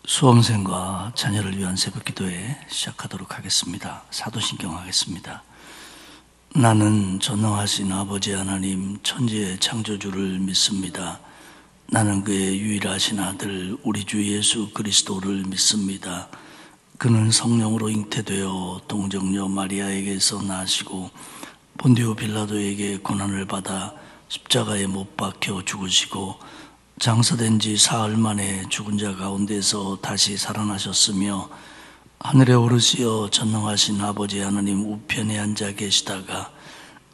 수험생과 자녀를 위한 새벽기도회 시작하도록 하겠습니다. 사도신경 하겠습니다. 나는 전능하신 아버지 하나님 천지의 창조주를 믿습니다. 나는 그의 유일하신 아들 우리 주 예수 그리스도를 믿습니다. 그는 성령으로 잉태되어 동정녀 마리아에게서 나시고 본디오 빌라도에게 고난을 받아 십자가에 못 박혀 죽으시고 장사된 지 사흘 만에 죽은 자 가운데서 다시 살아나셨으며 하늘에 오르시어 전능하신 아버지 하나님 우편에 앉아 계시다가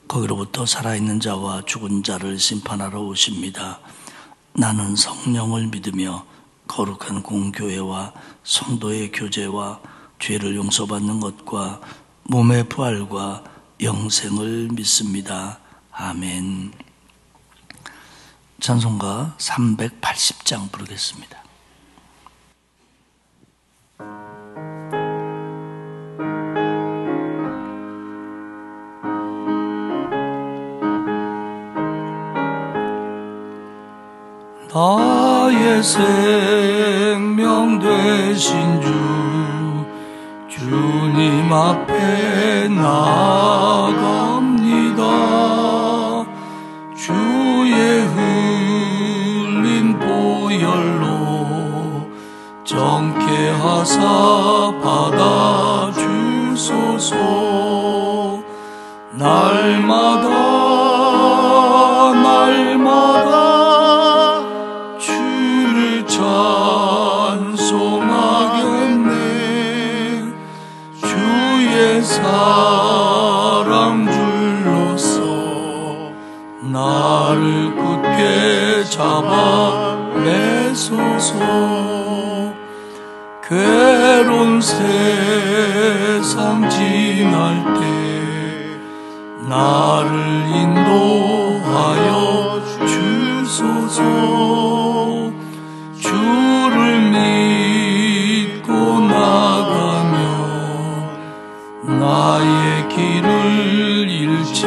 거기로부터 살아있는 자와 죽은 자를 심판하러 오십니다. 나는 성령을 믿으며 거룩한 공교회와 성도의 교제와 죄를 용서받는 것과 몸의 부활과 영생을 믿습니다. 아멘. 찬송가 380장 부르겠습니다. 나의 생명 되신 주님 앞에 나아갑니다. 주의 흘린 보혈로 정케 하사 받아주소서. 날마다 주를 찬송하겠네. 주의 사랑 줄로서 나를 굳게 잡아 매소서. 괴로운 세상 지날 때 나를 인도하여 주소서. 주를 믿고 나가면 나의 길을 잃지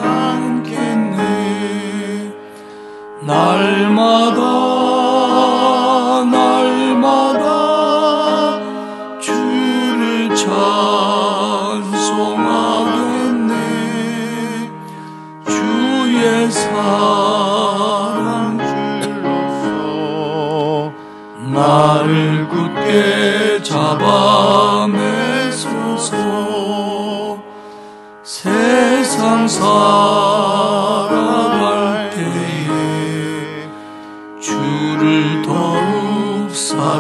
않겠네. 날마다 주를 찬송하겠네. 주의 사랑 줄로서 나를 굳게 잡아 매소서. 세상 살아갈 때에 주를 더욱 사랑합니다.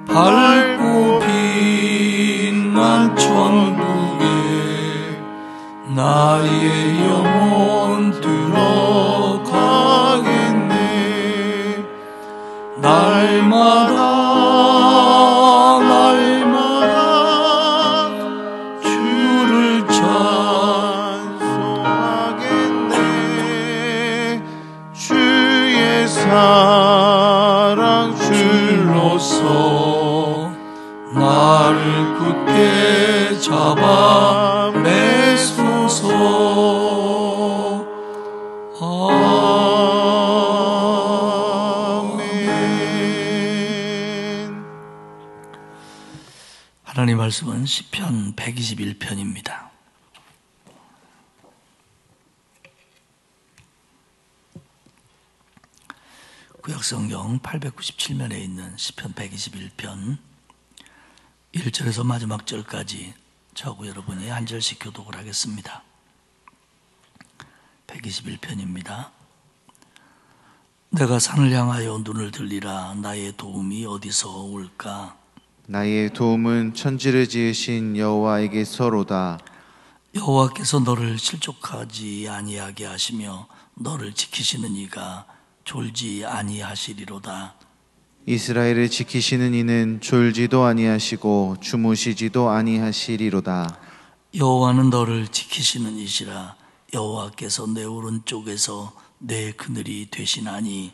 밝고 빛난 천국에 나의 영혼 들어가겠네. 날마다 주를 찬송하겠네. 주의 사랑 줄로서 나를 굳게 잡아 매소서. 아멘. 하나님 말씀은 시편 121편입니다. 구약성경 897면에 있는 시편 121편 1절에서 마지막 절까지 저하고 여러분이 한 절씩 교독을 하겠습니다. 121편입니다. 내가 산을 향하여 눈을 들리라. 나의 도움이 어디서 올까? 나의 도움은 천지를 지으신 여호와에게서로다. 여호와께서 너를 실족하지 아니하게 하시며 너를 지키시는 이가 졸지 아니하시리로다. 이스라엘을 지키시는 이는 졸지도 아니하시고 주무시지도 아니하시리로다. 여호와는 너를 지키시는 이시라. 여호와께서 내 오른쪽에서 내 그늘이 되시나니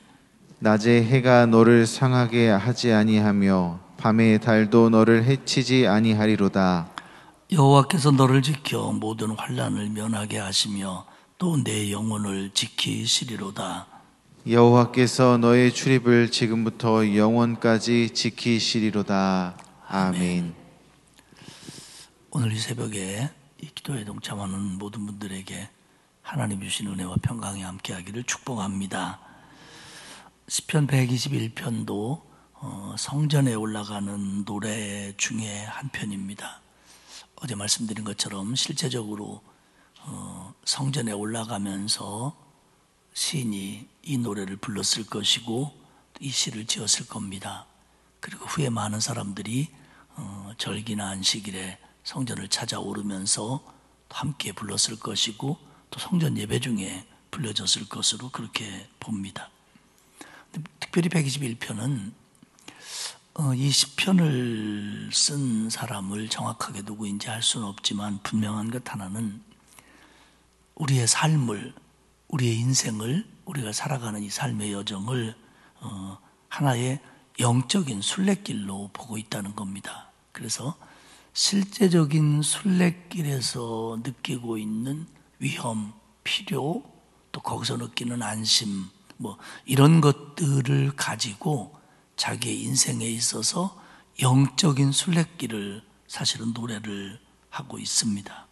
낮에 해가 너를 상하게 하지 아니하며 밤에 달도 너를 해치지 아니하리로다. 여호와께서 너를 지켜 모든 환난을 면하게 하시며 또 내 영혼을 지키시리로다. 여호와께서 너의 출입을 지금부터 영원까지 지키시리로다. 아멘. 오늘 이 새벽에 이 기도에 동참하는 모든 분들에게 하나님 주신 은혜와 평강이 함께하기를 축복합니다. 시편 121편도 성전에 올라가는 노래 중에 한 편입니다. 어제 말씀드린 것처럼 실제적으로 성전에 올라가면서 시인이 이 노래를 불렀을 것이고 이 시를 지었을 겁니다. 그리고 후에 많은 사람들이 절기나 안식일에 성전을 찾아오르면서 함께 불렀을 것이고 또 성전 예배 중에 불려졌을 것으로 그렇게 봅니다. 특별히 121편은 이 시편을 쓴 사람을 정확하게 누구인지 알 수는 없지만 분명한 것 하나는 우리의 삶을, 우리의 인생을, 우리가 살아가는 이 삶의 여정을 하나의 영적인 순례길로 보고 있다는 겁니다. 그래서 실제적인 순례길에서 느끼고 있는 위험, 필요, 또 거기서 느끼는 안심, 이런 것들을 가지고 자기의 인생에 있어서 영적인 순례길을 사실은 노래를 하고 있습니다.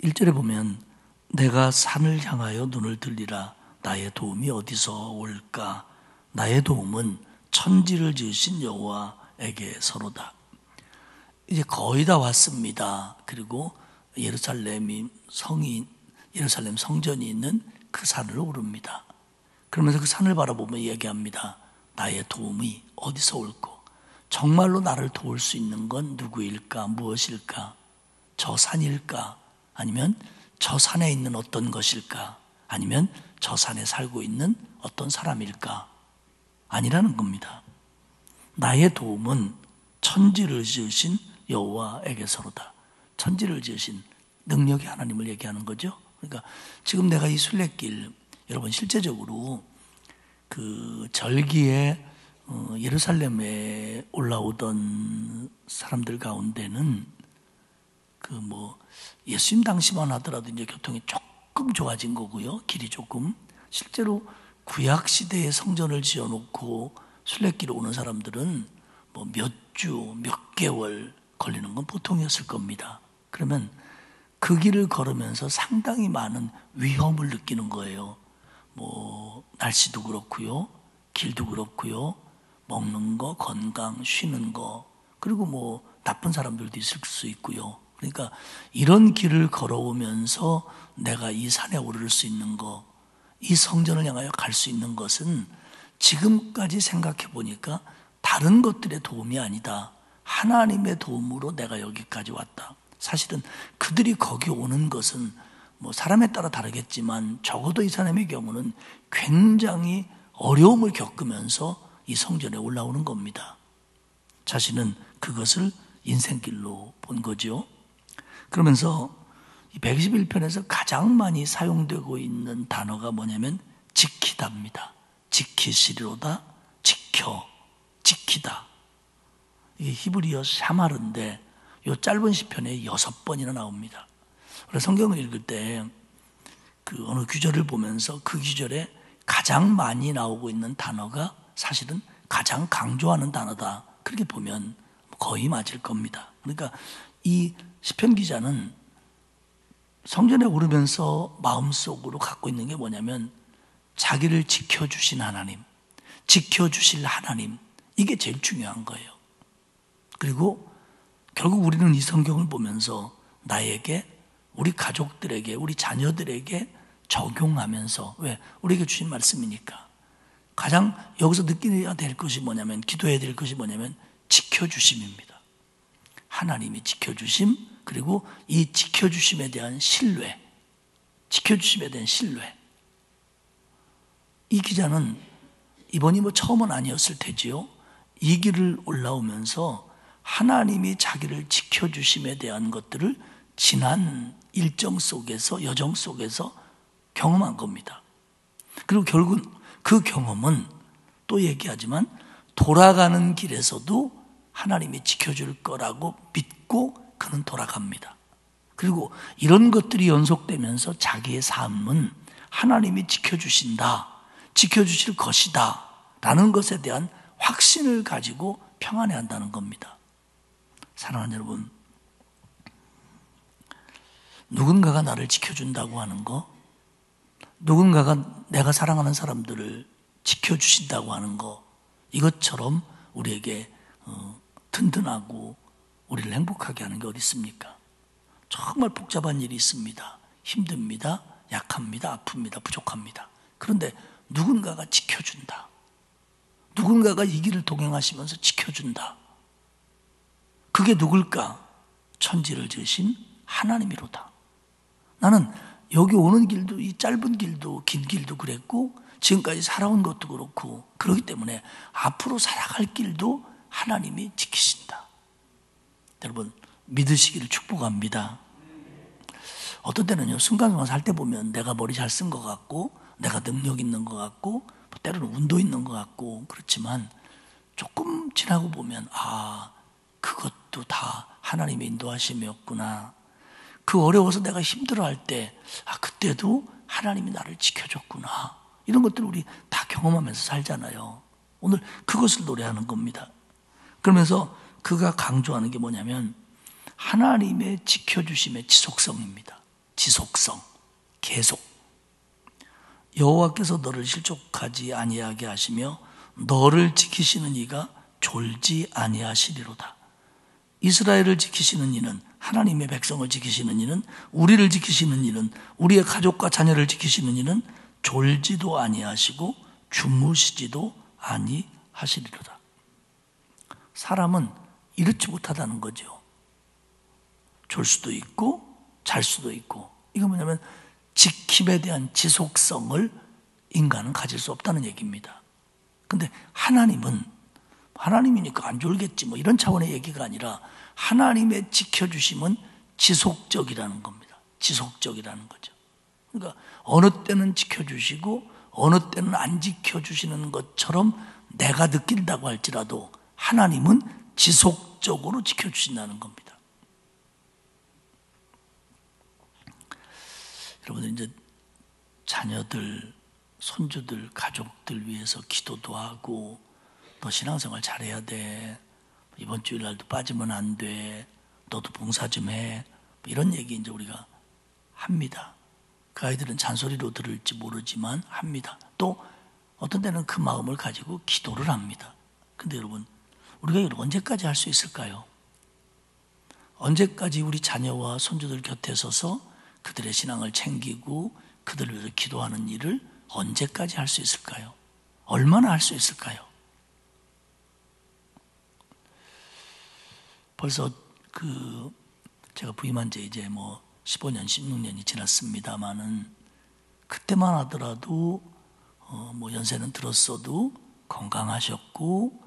1절에 보면 내가 산을 향하여 눈을 들리라. 나의 도움이 어디서 올까? 나의 도움은 천지를 지으신 여호와에게서로다. 이제 거의 다 왔습니다. 그리고 예루살렘 성전이 있는 그 산을 오릅니다. 그러면서 그 산을 바라보며 얘기합니다. 나의 도움이 어디서 올꼬? 정말로 나를 도울 수 있는 건 누구일까? 무엇일까? 저 산일까? 아니면 저 산에 있는 어떤 것일까? 아니면 저 산에 살고 있는 어떤 사람일까? 아니라는 겁니다. 나의 도움은 천지를 지으신 여호와에게서로다. 천지를 지으신 능력의 하나님을 얘기하는 거죠. 그러니까 지금 내가 이 순례길, 여러분 실제적으로 그 절기에 예루살렘에 올라오던 사람들 가운데는 예수님 당시만 하더라도 이제 교통이 조금 좋아진 거고요. 길이 조금. 실제로 구약 시대에 성전을 지어놓고 순례길에 오는 사람들은 몇 주, 몇 개월 걸리는 건 보통이었을 겁니다. 그러면 그 길을 걸으면서 상당히 많은 위험을 느끼는 거예요. 날씨도 그렇고요, 길도 그렇고요, 먹는 거, 건강, 쉬는 거, 그리고 나쁜 사람들도 있을 수 있고요. 그러니까 이런 길을 걸어오면서 내가 이 산에 오를 수 있는 거, 이 성전을 향하여 갈 수 있는 것은 지금까지 생각해 보니까 다른 것들의 도움이 아니다. 하나님의 도움으로 내가 여기까지 왔다. 사실은 그들이 거기 오는 것은 사람에 따라 다르겠지만 적어도 이 사람의 경우는 굉장히 어려움을 겪으면서 이 성전에 올라오는 겁니다. 자신은 그것을 인생길로 본 거죠. 그러면서 이 121편에서 가장 많이 사용되고 있는 단어가 뭐냐면 지키다입니다. 지키시리로다, 지키다. 이게 히브리어 샤마르인데 이 짧은 시편에 6번이나 나옵니다. 성경을 읽을 때 그 어느 규절을 보면서 그 규절에 가장 많이 나오고 있는 단어가 사실은 가장 강조하는 단어다. 그렇게 보면 거의 맞을 겁니다. 그러니까 이 시편 기자는 성전에 오르면서 마음속으로 갖고 있는 게 뭐냐면 자기를 지켜주신 하나님, 지켜주실 하나님, 이게 제일 중요한 거예요. 그리고 결국 우리는 이 성경을 보면서 나에게, 우리 가족들에게, 우리 자녀들에게 적용하면서, 왜? 우리에게 주신 말씀이니까. 가장 여기서 느껴야 될 것이 뭐냐면, 기도해야 될 것이 뭐냐면 지켜주심입니다. 하나님이 지켜주심, 그리고 이 지켜주심에 대한 신뢰, 지켜주심에 대한 신뢰. 이 기자는 이번이 처음은 아니었을 테지요. 이 길을 올라오면서 하나님이 자기를 지켜주심에 대한 것들을 지난 일정 속에서, 여정 속에서 경험한 겁니다. 그리고 결국 그 경험은 또 얘기하지만 돌아가는 길에서도 하나님이 지켜줄 거라고 믿고 그는 돌아갑니다. 그리고 이런 것들이 연속되면서 자기의 삶은 하나님이 지켜주신다, 지켜주실 것이다 라는 것에 대한 확신을 가지고 평안해야 한다는 겁니다. 사랑하는 여러분, 누군가가 나를 지켜준다고 하는 거, 누군가가 내가 사랑하는 사람들을 지켜주신다고 하는 거, 이것처럼 우리에게 든든하고 우리를 행복하게 하는 게 어디 있습니까? 정말 복잡한 일이 있습니다. 힘듭니다. 약합니다. 아픕니다. 부족합니다. 그런데 누군가가 지켜준다. 누군가가 이 길을 동행하시면서 지켜준다. 그게 누굴까? 천지를 지으신 하나님이로다. 나는 여기 오는 길도, 이 짧은 길도 긴 길도 그랬고 지금까지 살아온 것도 그렇고, 그렇기 때문에 앞으로 살아갈 길도 하나님이 지키신다. 여러분, 믿으시기를 축복합니다. 어떤 때는요, 순간순간 살 때 보면 내가 머리 잘 쓴 것 같고, 내가 능력 있는 것 같고, 때로는 운도 있는 것 같고, 그렇지만 조금 지나고 보면, 그것도 다 하나님의 인도하심이었구나. 그 어려워서 내가 힘들어할 때, 그때도 하나님이 나를 지켜줬구나. 이런 것들을 우리 다 경험하면서 살잖아요. 오늘 그것을 노래하는 겁니다. 그러면서 그가 강조하는 게 뭐냐면 하나님의 지켜주심의 지속성입니다. 지속성, 계속. 여호와께서 너를 실족하지 아니하게 하시며 너를 지키시는 이가 졸지 아니하시리로다. 이스라엘을 지키시는 이는, 하나님의 백성을 지키시는 이는, 우리를 지키시는 이는, 우리의 가족과 자녀를 지키시는 이는 졸지도 아니하시고 주무시지도 아니하시리로다. 사람은 이렇지 못하다는 거죠. 졸 수도 있고 잘 수도 있고. 이건 뭐냐면 지킴에 대한 지속성을 인간은 가질 수 없다는 얘기입니다. 근데 하나님이니까 안 졸겠지 뭐 이런 차원의 얘기가 아니라 하나님의 지켜주심은 지속적이라는 겁니다. 지속적이라는 거죠. 그러니까 어느 때는 지켜주시고 어느 때는 안 지켜주시는 것처럼 내가 느낀다고 할지라도 하나님은 지속적으로 지켜주신다는 겁니다. 여러분들 이제 자녀들, 손주들, 가족들 위해서 기도도 하고, 너 신앙생활 잘해야 돼. 이번 주일날도 빠지면 안 돼. 너도 봉사 좀 해. 이런 얘기 이제 우리가 합니다. 그 아이들은 잔소리로 들을지 모르지만 합니다. 또 어떤 때는 그 마음을 가지고 기도를 합니다. 근데 여러분, 우리가 이걸 언제까지 할 수 있을까요? 언제까지 우리 자녀와 손주들 곁에 서서 그들의 신앙을 챙기고 그들을 위해서 기도하는 일을 언제까지 할 수 있을까요? 얼마나 할 수 있을까요? 벌써 제가 부임한 지 이제 15년, 16년이 지났습니다만은 그때만 하더라도 연세는 들었어도 건강하셨고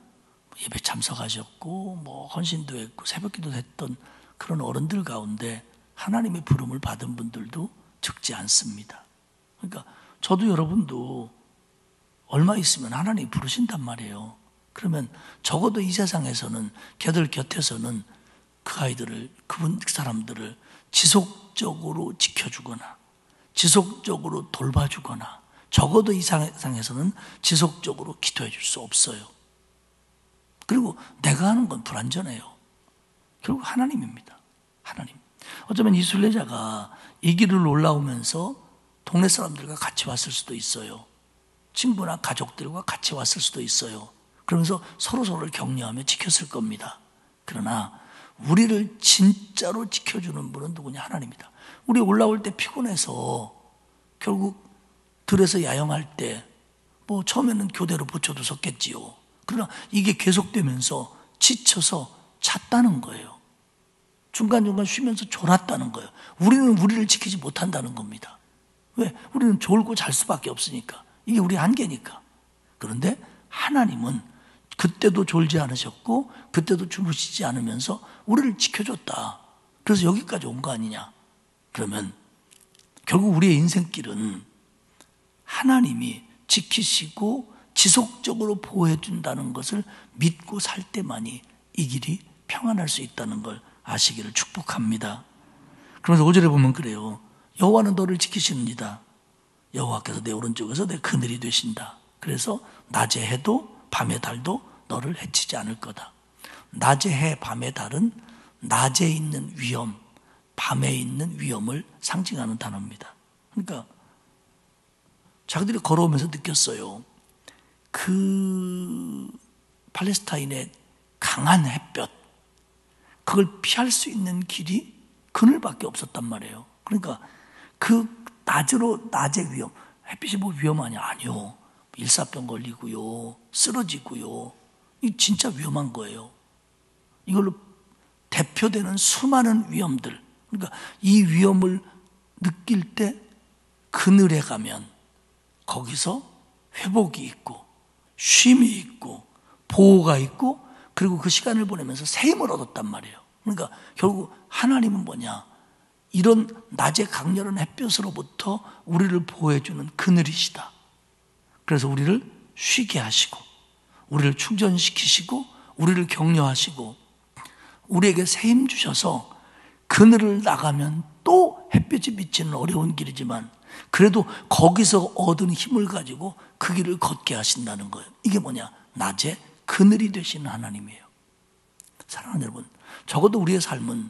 예배 참석하셨고 헌신도 했고 새벽기도 했던 그런 어른들 가운데 하나님의 부름을 받은 분들도 적지 않습니다. 그러니까 저도 여러분도 얼마 있으면 하나님이 부르신단 말이에요. 그러면 적어도 이 세상에서는 걔들 곁에서는 그 아이들을, 그 사람들을 지속적으로 지켜주거나 지속적으로 돌봐주거나 적어도 이 세상에서는 지속적으로 기도해 줄 수 없어요. 그리고 내가 하는 건 불완전해요. 결국 하나님입니다. 하나님. 어쩌면 이 순례자가 이 길을 올라오면서 동네 사람들과 같이 왔을 수도 있어요. 친구나 가족들과 같이 왔을 수도 있어요. 그러면서 서로서로를 격려하며 지켰을 겁니다. 그러나 우리를 진짜로 지켜주는 분은 누구냐? 하나님이다. 우리 올라올 때 피곤해서 결국 들에서 야영할 때 처음에는 교대로 붙여두었겠지요. 그러나 이게 계속되면서 지쳐서 잤다는 거예요. 중간중간 쉬면서 졸았다는 거예요. 우리는 우리를 지키지 못한다는 겁니다. 왜? 우리는 졸고 잘 수밖에 없으니까. 이게 우리 한계니까. 그런데 하나님은 그때도 졸지 않으셨고 그때도 주무시지 않으면서 우리를 지켜줬다. 그래서 여기까지 온 거 아니냐. 그러면 결국 우리의 인생길은 하나님이 지키시고 지속적으로 보호해 준다는 것을 믿고 살 때만이 이 길이 평안할 수 있다는 걸 아시기를 축복합니다. 그러면서 5절에 보면 그래요. 여호와는 너를 지키시느니라. 여호와께서 내 오른쪽에서 내 그늘이 되신다. 그래서 낮의 해도 밤의 달도 너를 해치지 않을 거다. 낮의 해, 밤의 달은 낮에 있는 위험, 밤에 있는 위험을 상징하는 단어입니다. 그러니까 자기들이 걸어오면서 느꼈어요. 그 팔레스타인의 강한 햇볕, 그걸 피할 수 있는 길이 그늘밖에 없었단 말이에요. 그러니까 그 낮의 위험, 햇빛이 뭐 위험하냐? 아니요. 일사병 걸리고요, 쓰러지고요. 이 진짜 위험한 거예요. 이걸로 대표되는 수많은 위험들. 그러니까 이 위험을 느낄 때 그늘에 가면 거기서 회복이 있고 쉼이 있고 보호가 있고 그리고 그 시간을 보내면서 새 힘을 얻었단 말이에요. 그러니까 결국 하나님은 뭐냐? 이런 낮의 강렬한 햇볕으로부터 우리를 보호해주는 그늘이시다. 그래서 우리를 쉬게 하시고 우리를 충전시키시고 우리를 격려하시고 우리에게 새 힘 주셔서 그늘을 나가면 또 햇볕이 비치는 어려운 길이지만 그래도 거기서 얻은 힘을 가지고 그 길을 걷게 하신다는 거예요. 이게 뭐냐? 낮에 그늘이 되시는 하나님이에요. 사랑하는 여러분, 적어도 우리의 삶은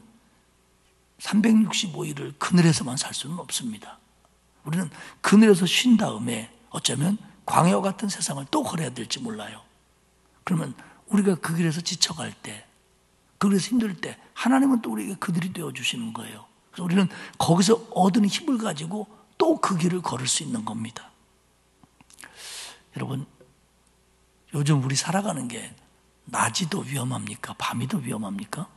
365일을 그늘에서만 살 수는 없습니다. 우리는 그늘에서 쉰 다음에 어쩌면 광야와 같은 세상을 또 걸어야 될지 몰라요. 그러면 우리가 그 길에서 지쳐갈 때, 그 길에서 힘들 때 하나님은 또 우리에게 그늘이 되어주시는 거예요. 그래서 우리는 거기서 얻은 힘을 가지고 또 그 길을 걸을 수 있는 겁니다. 여러분, 요즘 우리 살아가는 게 낮이 더 위험합니까? 밤이 더 위험합니까?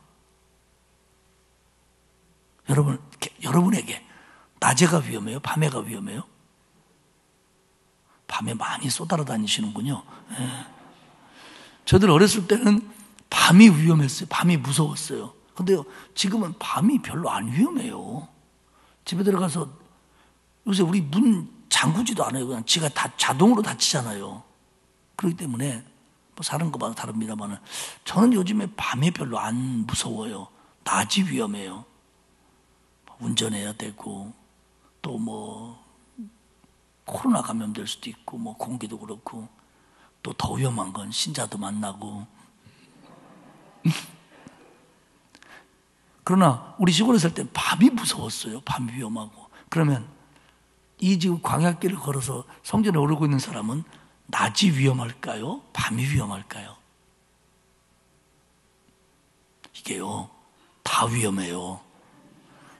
여러분에게 낮에가 위험해요? 밤에가 위험해요? 밤에 많이 쏘다로 다니시는군요. 네. 저들 어렸을 때는 밤이 위험했어요. 밤이 무서웠어요. 근데요, 지금은 밤이 별로 안 위험해요. 집에 들어가서 요새 우리 문 잠그지도 않아요. 그냥 지가 다 자동으로 닫히잖아요. 그렇기 때문에 뭐 사는 것마다 다릅니다만 저는 요즘에 밤에 별로 안 무서워요. 낮이 위험해요. 운전해야 되고 또 뭐 코로나 감염될 수도 있고 뭐 공기도 그렇고 또 더 위험한 건 신자도 만나고 그러나 우리 시골에 살 때 밤이 무서웠어요. 밤이 위험하고. 그러면 이 지금 광야길을 걸어서 성전에 오르고 있는 사람은 낮이 위험할까요? 밤이 위험할까요? 이게요, 다 위험해요.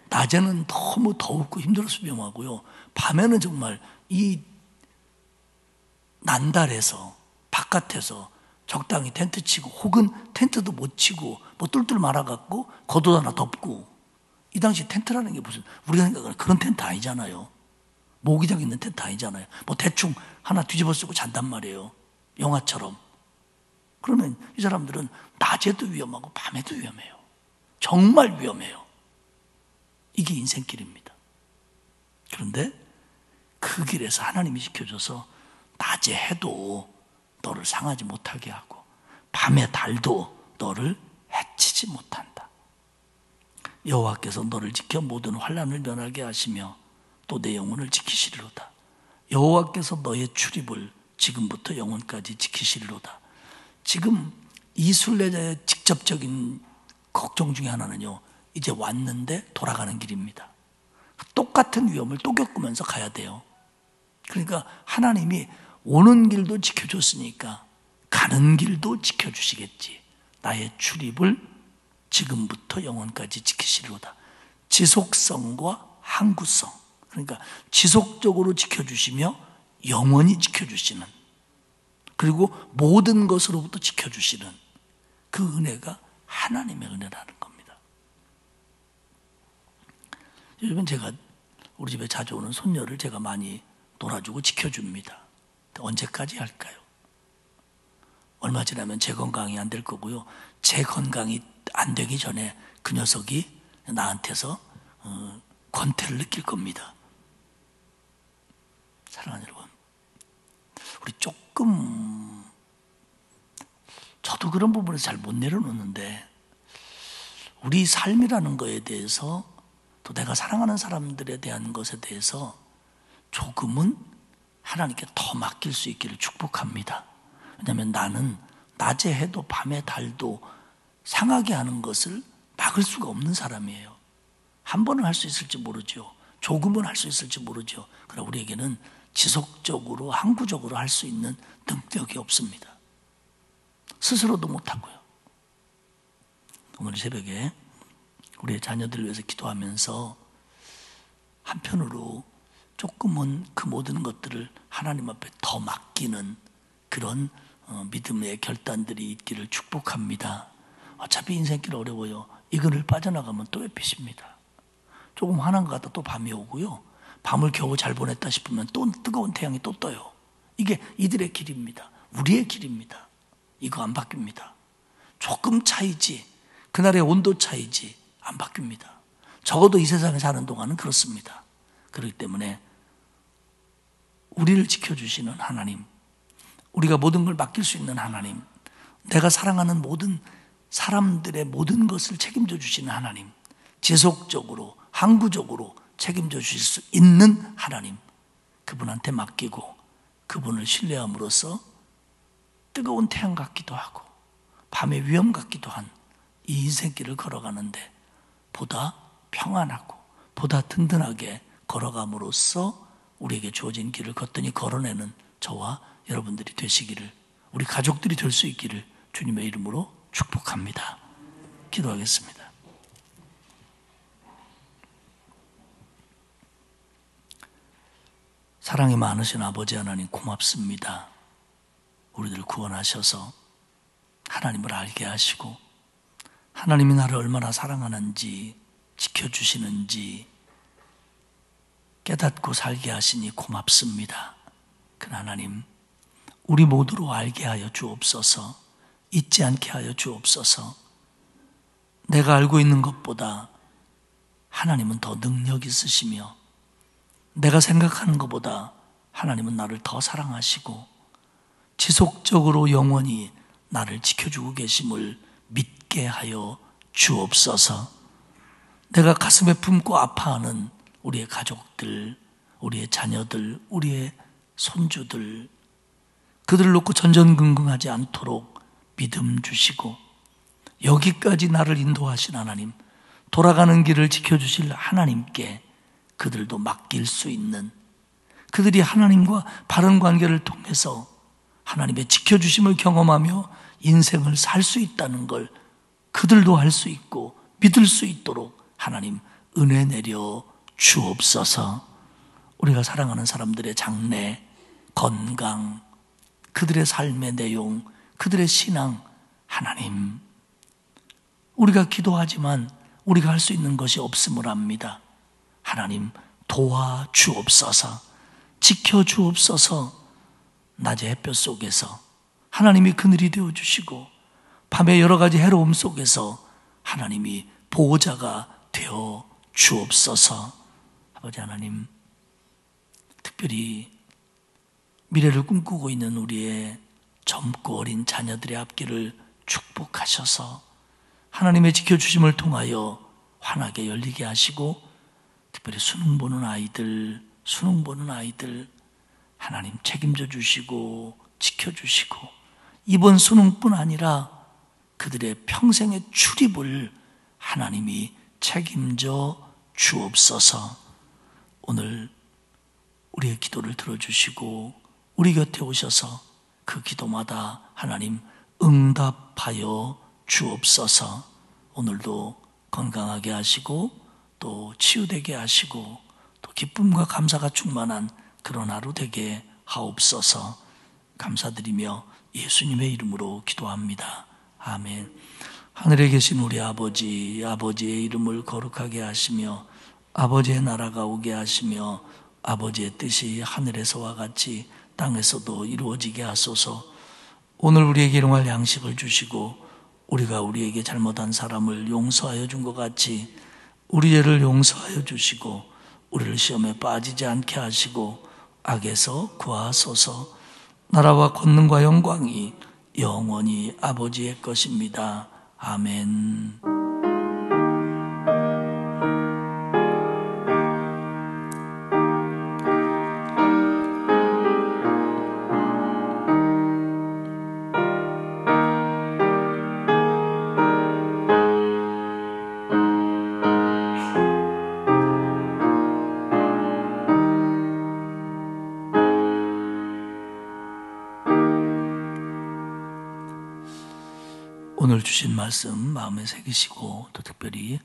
낮에는 너무 더웠고 힘들어서 위험하고요. 밤에는 정말 이 난달에서 바깥에서 적당히 텐트 치고 혹은 텐트도 못 치고 뭐 뚫뚫 말아갖고 겉옷 하나 덮고 이 당시 텐트라는 게 무슨 우리가 생각하는 그런 텐트 아니잖아요. 모기장 있는 텐트 아니잖아요. 뭐 대충 하나 뒤집어 쓰고 잔단 말이에요. 영화처럼. 그러면 이 사람들은 낮에도 위험하고 밤에도 위험해요. 정말 위험해요. 이게 인생길입니다. 그런데 그 길에서 하나님이 지켜줘서 낮에 해도 너를 상하지 못하게 하고 밤에 달도 너를 해치지 못한다. 여호와께서 너를 지켜 모든 환난을 면하게 하시며 또 내 영혼을 지키시리로다. 여호와께서 너의 출입을 지금부터 영원까지 지키시리로다. 지금 이 순례자의 직접적인 걱정 중에 하나는요, 이제 왔는데 돌아가는 길입니다. 똑같은 위험을 또 겪으면서 가야 돼요. 그러니까 하나님이 오는 길도 지켜줬으니까 가는 길도 지켜주시겠지. 나의 출입을 지금부터 영원까지 지키시리로다. 지속성과 항구성. 그러니까 지속적으로 지켜주시며 영원히 지켜주시는, 그리고 모든 것으로부터 지켜주시는 그 은혜가 하나님의 은혜라는 겁니다. 요즘은 제가 우리 집에 자주 오는 손녀를 제가 많이 놀아주고 지켜줍니다. 언제까지 할까요? 얼마 지나면 제 건강이 안 될 거고요. 제 건강이 안 되기 전에 그 녀석이 나한테서 권태를 느낄 겁니다. 사랑하는 여러분, 우리 조금, 저도 그런 부분에서 잘 못 내려놓는데 우리 삶이라는 거에 대해서 또 내가 사랑하는 사람들에 대한 것에 대해서 조금은 하나님께 더 맡길 수 있기를 축복합니다. 왜냐하면 나는 낮에 해도 밤에 달도 상하게 하는 것을 막을 수가 없는 사람이에요. 한 번은 할 수 있을지 모르죠. 조금은 할 수 있을지 모르죠. 그러나 우리에게는 지속적으로 항구적으로 할 수 있는 능력이 없습니다. 스스로도 못하고요. 오늘 새벽에 우리의 자녀들을 위해서 기도하면서 한편으로 조금은 그 모든 것들을 하나님 앞에 더 맡기는 그런 믿음의 결단들이 있기를 축복합니다. 어차피 인생길 어려워요. 이거를 빠져나가면 또 회피십니다. 조금 화난 것 같다 또 밤이 오고요. 밤을 겨우 잘 보냈다 싶으면 또 뜨거운 태양이 또 떠요. 이게 이들의 길입니다. 우리의 길입니다. 이거 안 바뀝니다. 조금 차이지, 그날의 온도 차이지 안 바뀝니다. 적어도 이 세상에 사는 동안은 그렇습니다. 그렇기 때문에 우리를 지켜주시는 하나님, 우리가 모든 걸 맡길 수 있는 하나님, 내가 사랑하는 모든 사람들의 모든 것을 책임져 주시는 하나님, 지속적으로 항구적으로 책임져 주실 수 있는 하나님, 그분한테 맡기고 그분을 신뢰함으로써 뜨거운 태양 같기도 하고 밤의 위험 같기도 한 이 인생길을 걸어가는데 보다 평안하고 보다 든든하게 걸어감으로써 우리에게 주어진 길을 거뜬히 걸어내는 저와 여러분들이 되시기를, 우리 가족들이 될 수 있기를 주님의 이름으로 축복합니다. 기도하겠습니다. 사랑이 많으신 아버지 하나님 고맙습니다. 우리들을 구원하셔서 하나님을 알게 하시고 하나님이 나를 얼마나 사랑하는지 지켜주시는지 깨닫고 살게 하시니 고맙습니다. 그러나 하나님, 우리 모두로 알게 하여 주옵소서. 잊지 않게 하여 주옵소서. 내가 알고 있는 것보다 하나님은 더 능력 있으시며 내가 생각하는 것보다 하나님은 나를 더 사랑하시고 지속적으로 영원히 나를 지켜주고 계심을 믿게 하여 주옵소서. 내가 가슴에 품고 아파하는 우리의 가족들, 우리의 자녀들, 우리의 손주들, 그들을 놓고 전전긍긍하지 않도록 믿음 주시고 여기까지 나를 인도하신 하나님, 돌아가는 길을 지켜주실 하나님께 그들도 맡길 수 있는, 그들이 하나님과 바른 관계를 통해서 하나님의 지켜주심을 경험하며 인생을 살 수 있다는 걸 그들도 할 수 있고 믿을 수 있도록 하나님 은혜 내려 주옵소서. 우리가 사랑하는 사람들의 장래, 건강, 그들의 삶의 내용, 그들의 신앙, 하나님, 우리가 기도하지만 우리가 할 수 있는 것이 없음을 압니다. 하나님 도와주옵소서. 지켜주옵소서. 낮의 햇볕 속에서 하나님이 그늘이 되어주시고 밤의 여러 가지 해로움 속에서 하나님이 보호자가 되어 주옵소서. 아버지 하나님, 특별히 미래를 꿈꾸고 있는 우리의 젊고 어린 자녀들의 앞길을 축복하셔서 하나님의 지켜주심을 통하여 환하게 열리게 하시고, 특별히 수능 보는 아이들 하나님 책임져 주시고 지켜주시고 이번 수능뿐 아니라 그들의 평생의 출입을 하나님이 책임져 주옵소서. 오늘 우리의 기도를 들어주시고 우리 곁에 오셔서 그 기도마다 하나님 응답하여 주옵소서. 오늘도 건강하게 하시고 또 치유되게 하시고 또 기쁨과 감사가 충만한 그런 하루 되게 하옵소서. 감사드리며 예수님의 이름으로 기도합니다. 아멘. 하늘에 계신 우리 아버지, 아버지의 이름을 거룩하게 하시며 아버지의 나라가 오게 하시며 아버지의 뜻이 하늘에서와 같이 땅에서도 이루어지게 하소서. 오늘 우리에게 일용할 양식을 주시고 우리가 우리에게 잘못한 사람을 용서하여 준 것 같이 우리 죄를 용서하여 주시고 우리를 시험에 빠지지 않게 하시고 악에서 구하소서. 나라와 권능과 영광이 영원히 아버지의 것입니다. 아멘. 오늘 주신 말씀 마음에 새기시고 또 특별히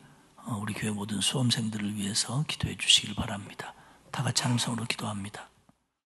우리 교회 모든 수험생들을 위해서 기도해 주시길 바랍니다. 다 같이 하나님 성으로 기도합니다.